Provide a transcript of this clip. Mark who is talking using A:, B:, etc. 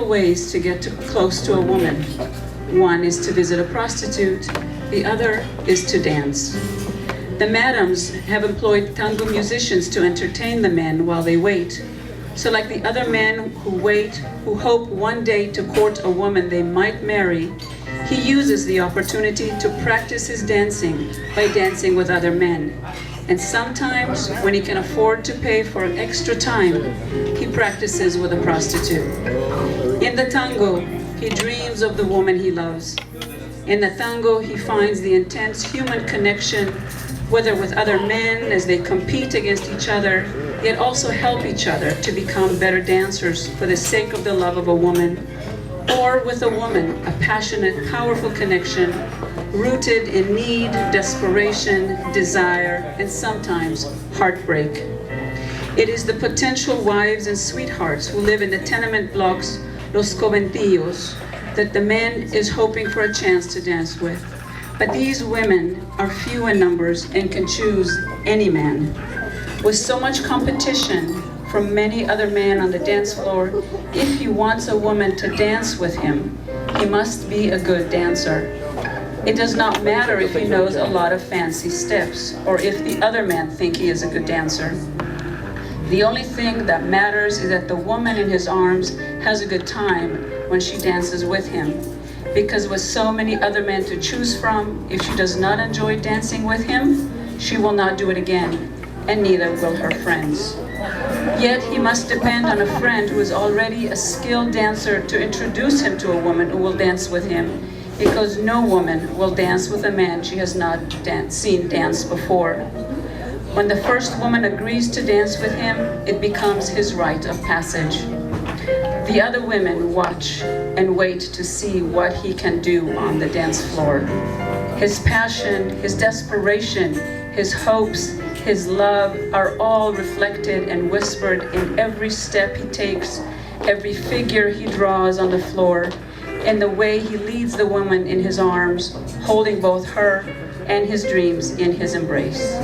A: practical ways to get close to a woman. One is to visit a prostitute, the other is to dance. The madams have employed tango musicians to entertain the men while they wait. So like the other men who wait, who hope one day to court a woman they might marry, he uses the opportunity to practice his dancing by dancing with other men. And sometimes, when he can afford to pay for extra time, he practices with a prostitute. In the tango, he dreams of the woman he loves. In the tango, he finds the intense human connection, whether with other men as they compete against each other, yet also help each other to become better dancers for the sake of the love of a woman, or with a woman, a passionate, powerful connection, rooted in need, desperation, desire, and sometimes heartbreak. It is the potential wives and sweethearts who live in the tenement blocks, Los Coventillos, that the man is hoping for a chance to dance with. But these women are few in numbers and can choose any man. With so much competition from many other men on the dance floor, if he wants a woman to dance with him, he must be a good dancer. It does not matter if he knows a lot of fancy steps or if the other men think he is a good dancer. The only thing that matters is that the woman in his arms has a good time when she dances with him. Because with so many other men to choose from, if she does not enjoy dancing with him, she will not do it again, and neither will her friends. Yet he must depend on a friend who is already a skilled dancer to introduce him to a woman who will dance with him, because no woman will dance with a man she has not seen dance before. When the first woman agrees to dance with him, it becomes his rite of passage. The other women watch and wait to see what he can do on the dance floor. His passion, his desperation, his hopes, his love are all reflected and whispered in every step he takes, every figure he draws on the floor, and the way he leads the woman in his arms, holding both her and his dreams in his embrace.